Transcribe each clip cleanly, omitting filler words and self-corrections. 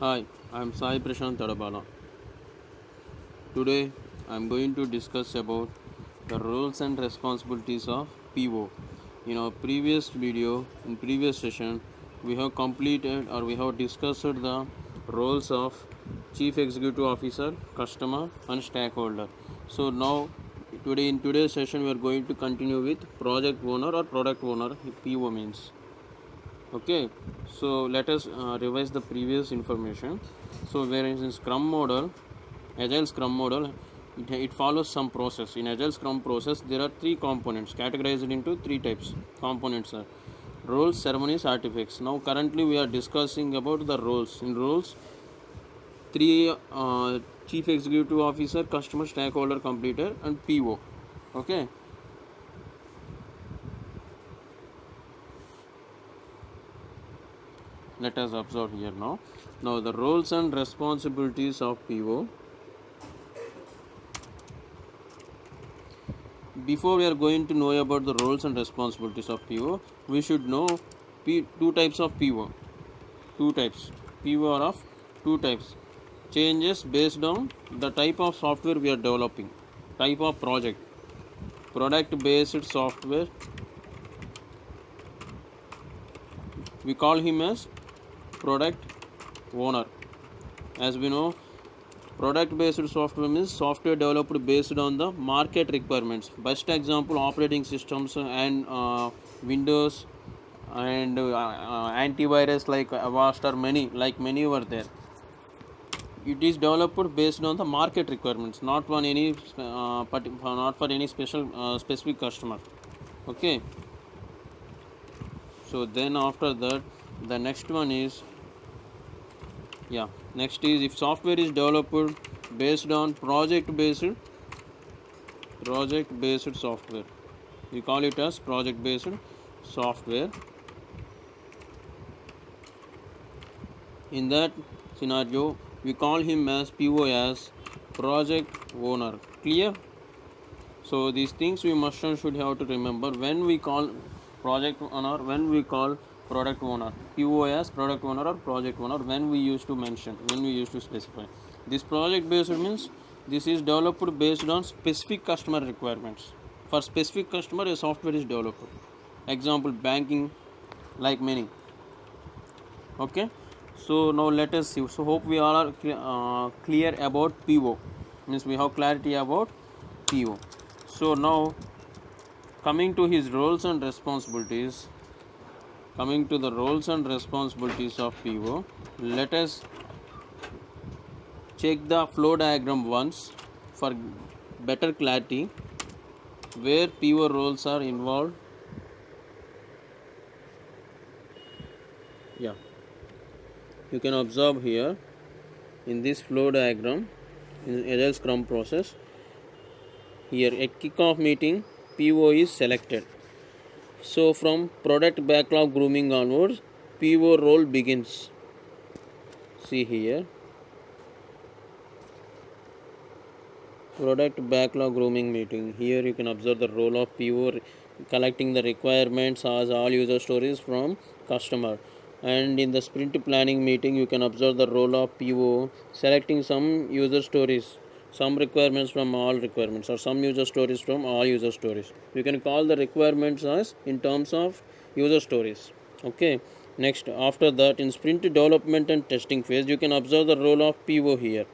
Hi, I'm Sai Prashant Tadabala. Today, I'm going to discuss about the roles and responsibilities of PO. In our previous video, in previous session, we have completed or we have discussed the roles of Chief Executive Officer, Customer, and Stakeholder. So now, today in today's session, we are going to continue with Project Owner or Product Owner. PO means. Okay, so let us revise the previous information. So whereas in Scrum model, Agile Scrum model, it follows some process. In Agile Scrum process, there are three components categorized into three types. Components are roles, ceremonies, artifacts. Now currently we are discussing about the roles. In roles, three Chief Executive Officer, Customer, Stakeholder, Completer, and PO. Okay. Let us observe here now. Now the roles and responsibilities of PO. Before we are going to know about the roles and responsibilities of PO, we should know two types of PO. Two types. PO are of two types. Changes based on the type of software we are developing, type of project. Product based software, we call him as product owner. As we know, product based software means software developed based on the market requirements. Best example, operating systems and Windows and antivirus like Avast or many were there. It is developed based on the market requirements, not on any not for any specific customer. Okay. So then after that, the next one is next is if software is developed based on project based software, we call it as project based software. In that scenario, we call him as PO as project owner. Clear? So these things we must and should have to remember when we call project owner, when we call product owner. PO as product owner or project owner, when we used to mention, when we used to specify. This project based means this is developed based on specific customer requirements. For specific customer, a software is developed. Example, banking, like many. Okay. So now let us see. So hope we all are clear about PO. Means we have clarity about PO. So now coming to his roles and responsibilities. Coming to the roles and responsibilities of PO, let us check the flow diagram once for better clarity where PO roles are involved. Yeah, you can observe here in this flow diagram in Agile Scrum process. Here at kickoff meeting, PO is selected. So from product backlog grooming onwards, PO role begins. See here, product backlog grooming meeting. Here you can observe the role of PO collecting the requirements as all user stories from customer. And in the sprint planning meeting, you can observe the role of PO selecting some user stories, some requirements from all requirements, or some user stories from all user stories. You can call the requirements as in terms of user stories. Okay. Next, after that, in sprint development and testing phase, you can observe the role of PO here.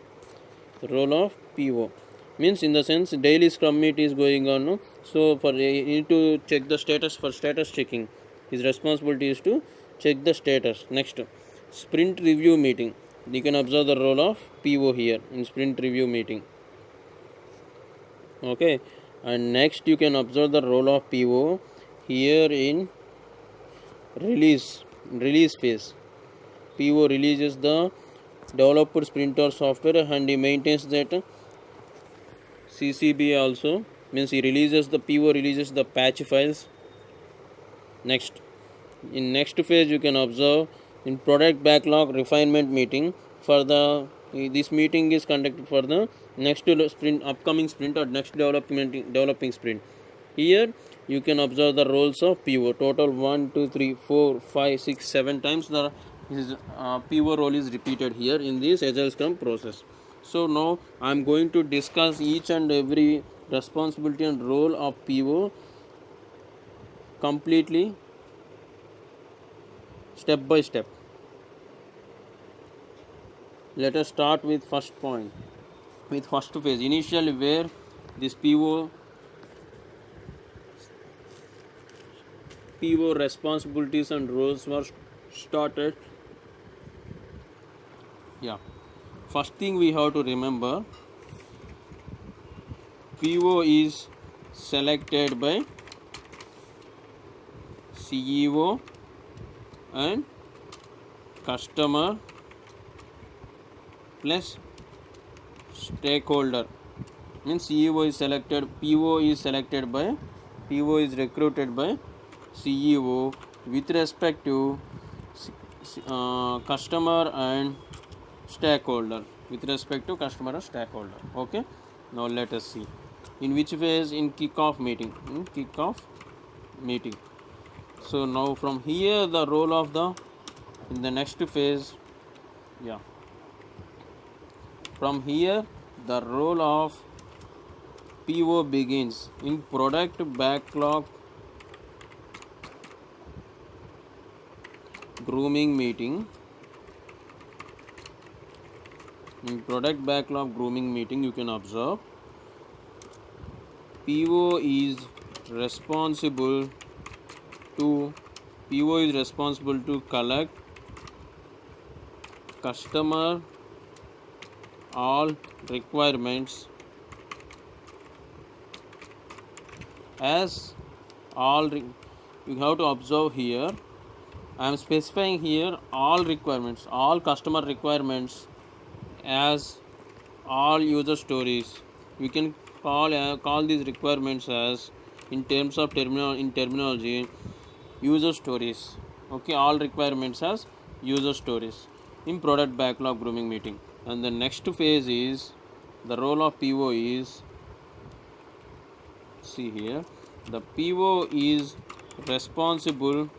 The role of PO means in the sense daily scrum meet is going on, no? So for you need to check the status. For status checking, his responsibility is to check the status. Next, sprint review meeting, you can observe the role of PO here in sprint review meeting. Okay. And next you can observe the role of PO here in release phase. PO releases the developed sprint or software and he maintains that CCB also, means he releases the PO releases the patch files. Next, in next phase you can observe in product backlog refinement meeting. For the this meeting is conducted for the next sprint, upcoming sprint or next developing sprint. Here you can observe the roles of PO. Total 1, 2, 3, 4, 5, 6, 7 times the his PO role is repeated here in this Agile Scrum process. So now I am going to discuss each and every responsibility and role of PO completely, step by step. Let us start with first point, with first phase, initially where this PO responsibilities and roles were started. Yeah, first thing we have to remember, PO is selected by CEO and customer plus stakeholder. Means CEO is selected, PO is selected by, PO is recruited by CEO with respect to customer and stakeholder, with respect to customer and stakeholder. Okay, now let us see in which phase. In kickoff meeting. So now from here the role of the, in the next phase, yeah, from here the role of PO begins in product backlog grooming meeting. In product backlog grooming meeting, you can observe PO is responsible to collect customer all requirements as you have to observe here. I am specifying here all requirements, all customer requirements as all user stories. We can call these requirements as, in terms of terminology, user stories. Okay, all requirements as user stories in product backlog grooming meeting. And the next phase is the role of PO is, see here, the PO is responsible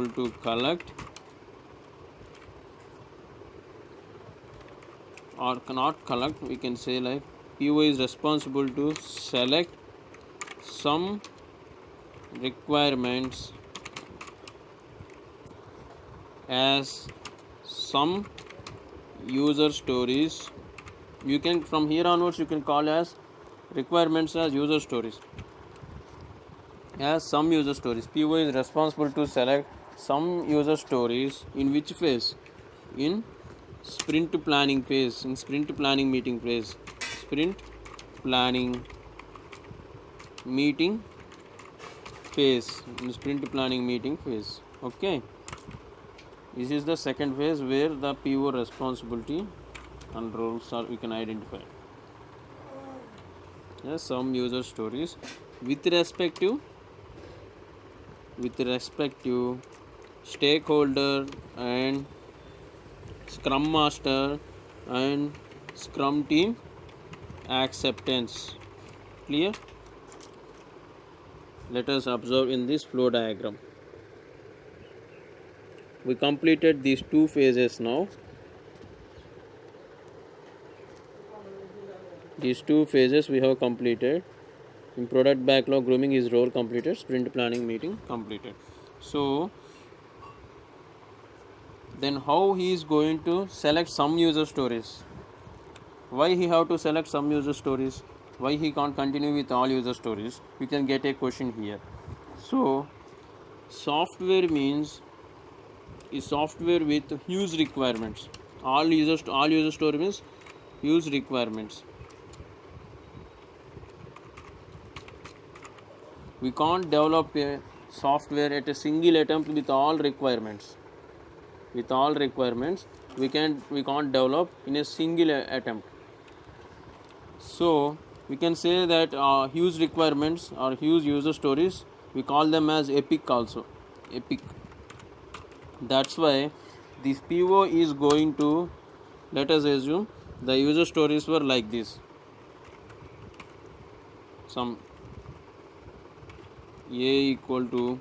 to collect, or cannot collect, we can say like PO is responsible to select some requirements as some user stories. You can, from here onwards, you can call as requirements as user stories, as some user stories. PO is responsible to select some user stories in which phase? In sprint planning phase, in sprint planning meeting phase. Sprint planning meeting phase, in sprint planning meeting phase. Okay, this is the second phase where the PO responsibility and roles are, we can identify. Yes, some user stories with respect to stakeholder and scrum master and scrum team acceptance. Clear? Let us observe in this flow diagram. We completed these two phases now. These two phases we have completed. In product backlog grooming, his role completed. Sprint planning meeting completed. So then how he is going to select some user stories? Why he have to select some user stories? Why he can't continue with all user stories? We can get a question here. So software means is software with huge requirements. All user story means huge requirements. We can't develop a software at a single attempt with all requirements. With all requirements, we can't develop in a single attempt. So we can say that huge requirements or huge user stories, we call them as epic also. Epic. That's why this PO is going to, let us assume the user stories were like this. Some A equal to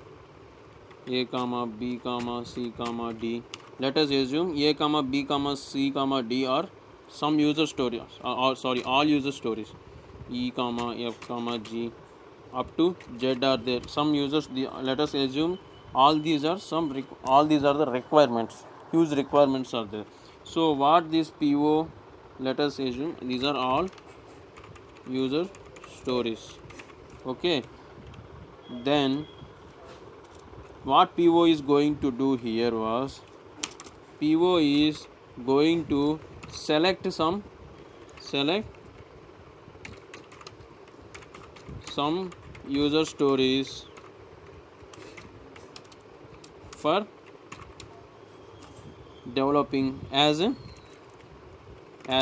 A comma B comma C comma D. Let us assume A comma B comma C comma D are some user stories, all user stories. E comma F comma G up to Z are there. Some users. Let us assume all these are all these are the requirements. Huge requirements are there. So what this PO? Let us assume these are all user stories. Okay. Then what PO is going to do here was PO is going to select some user stories for developing as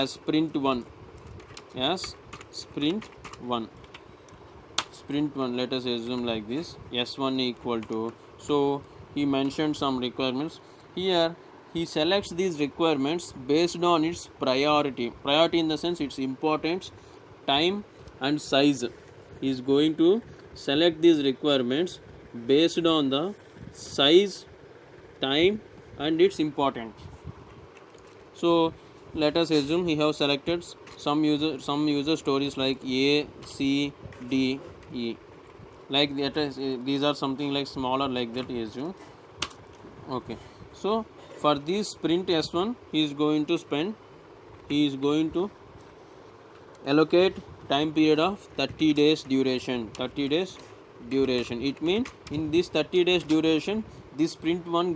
sprint 1, as sprint 1. Let us assume like this, S1 equal to, so he mentioned some requirements here. He selects these requirements based on its priority in the sense its importance, time and size. He is going to select these requirements based on the size, time and its importance. So let us assume he have selected some user stories like A, C, D, E. Like that, these are something like smaller like that. Assume. Okay. So for this sprint S1, he is going to allocate time period of 30 days duration. It means in this 30 days duration, this sprint 1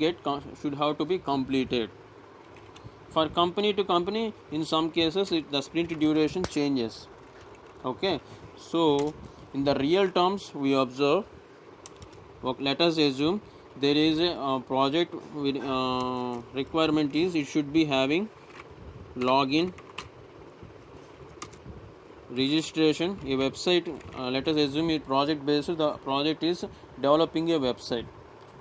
should have to be completed. For company to company, in some cases the sprint duration changes. Okay. So in the real terms we observe, let us assume there is a project with requirement is it should be having login, registration, a website. Let us assume it project based, the project is developing a website.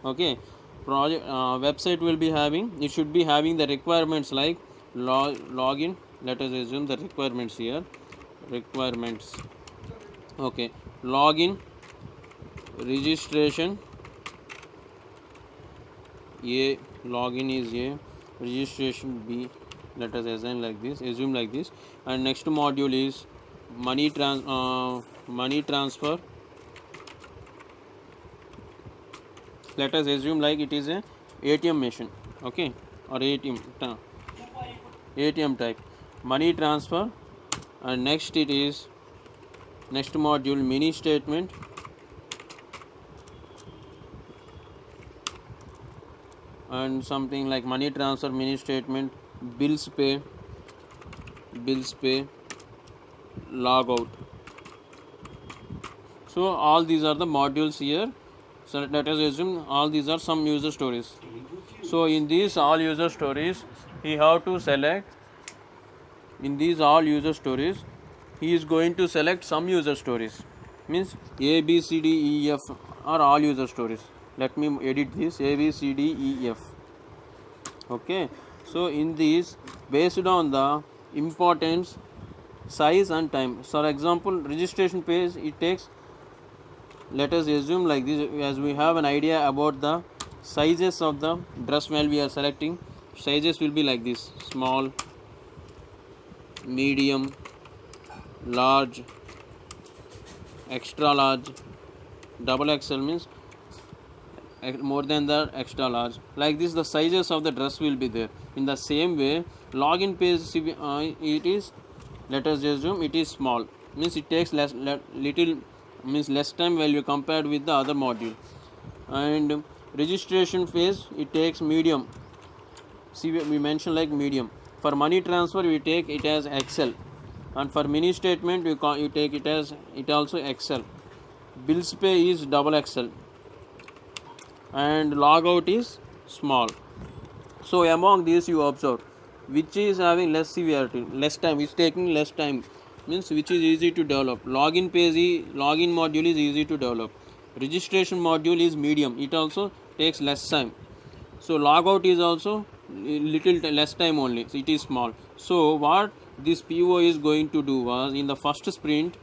Okay. Project website will be having, it should be having the requirements like login. Let us assume the requirements here, requirements. Okay. Login, registration, A, login is A, registration B. Let us assume like this, and next module is money transfer. Let us assume like it is a ATM machine. Okay, or ATM type, money transfer. And next module mini statement, and something like money transfer, mini statement, bills pay, log out. So all these are the modules here. So let us assume all these are some user stories. So in these all user stories, he have to select, in these all user stories, he is going to select some user stories. Means A, B, C, D, E, F are all user stories. Let me edit this, A, B, C, D, E, F. Okay. So in these, based on the importance, size and time. For example, registration page, it takes, let us assume like this, as we have an idea about the sizes of the dress while we are selecting. Sizes will be like this: small, medium, large, extra large, double XL means more than the extra large. Like this, the sizes of the dress will be there. In the same way, login page, it is, let us assume it is small, means it takes less time while you compared with the other module. And registration phase, it takes medium. See, we mentioned like medium. For money transfer, we take it as XL, and for mini statement, you take it as it also XL. Bills pay is double XL, and logout is small. So among these you observe which is having less severity, less time, is taking less time, means which is easy to develop. Login module is easy to develop. Registration module is medium, it also takes less time. So logout is also little less time only, so it is small. So what this PO is going to do was, in the first sprint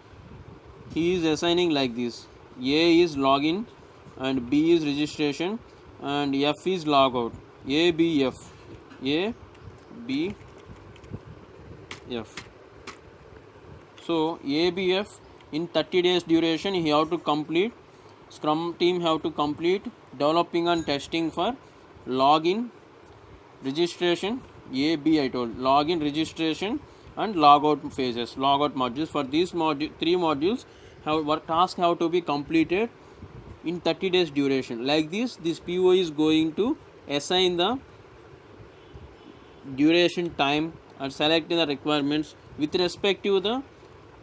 he is assigning like this: A is login, and B is registration, and F is logout. ABF. So ABF, in 30 days duration he have to complete, Scrum team have to complete developing and testing for login, registration, AB I told, login, registration and logout phases, logout modules. For these three modules, task have to be completed in 30 days duration. Like this PO is going to assign the duration time and select the requirements with respect to the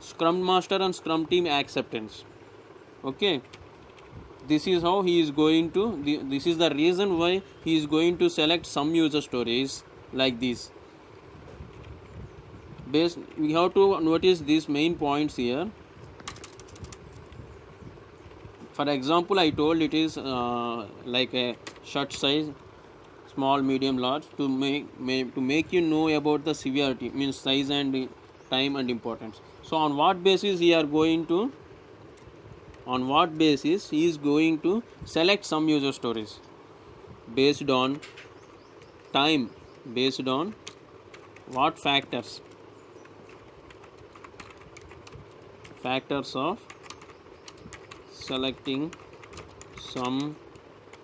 Scrum Master and Scrum team acceptance. Okay, this is how he is going to, this is the reason why he is going to select some user stories like this. We have to notice these main points here. For example, I told it is like a shirt size, small, medium, large, to make you know about the severity, means size and time and importance. So on what basis he is going to select some user stories? Based on time, based on what factors? Factors of selecting some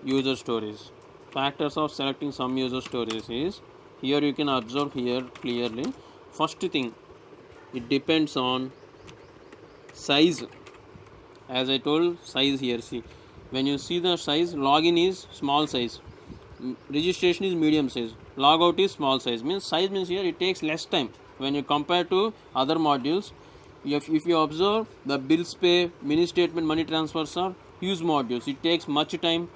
user stories. Factors of selecting some user stories is, here you can observe here clearly. First thing, it depends on size. As I told, size here, see, when you see the size, login is small size, registration is medium size, logout is small size. Means size means here it takes less time when you compare to other modules. If you observe, the bills pay, mini statement, money transfers are huge modules. It takes much time.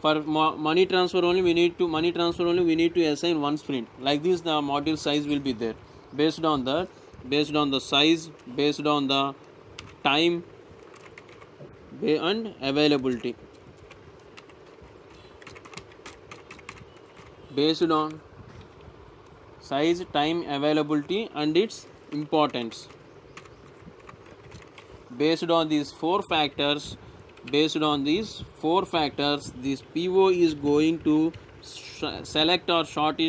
For money transfer only we need to assign one sprint. Like this the module size will be there. Based on that, based on the size, based on the time and availability, based on size, time, availability and its importance. Based on these four factors, this PO is going to select or short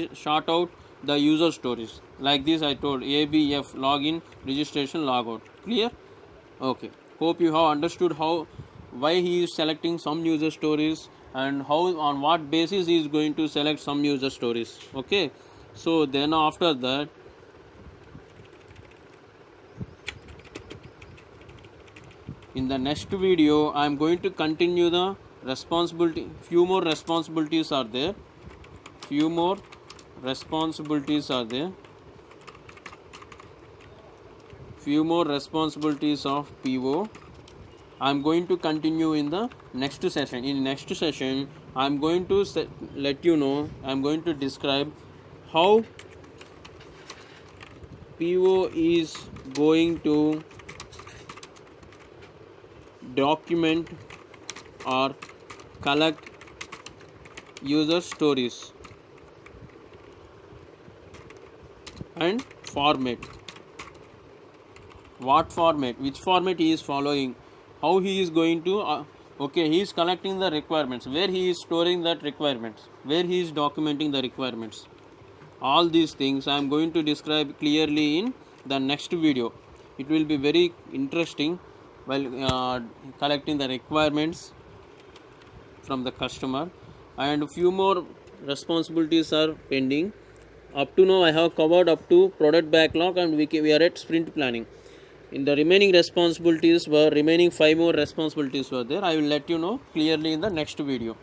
out the user stories. Like this I told, ABF, login, registration, logout. Clear? Okay. Hope you have understood why he is selecting some user stories and on what basis he is going to select some user stories. Okay. So then after that, in the next video, I am going to continue the responsibility. Few more responsibilities are there. Few more responsibilities of PO. I am going to continue in the next session. In next session, I am going to let you know, I am going to describe how PO is going to document or collect user stories and format. What format, which format he is following, how he is going to he is collecting the requirements, where he is storing that requirements, where he is documenting the requirements. All these things I am going to describe clearly in the next video. It will be very interesting while collecting the requirements from the customer, and few more responsibilities are pending. Up to now I have covered up to product backlog and we are at sprint planning. In the remaining 5 more responsibilities were there. I will let you know clearly in the next video.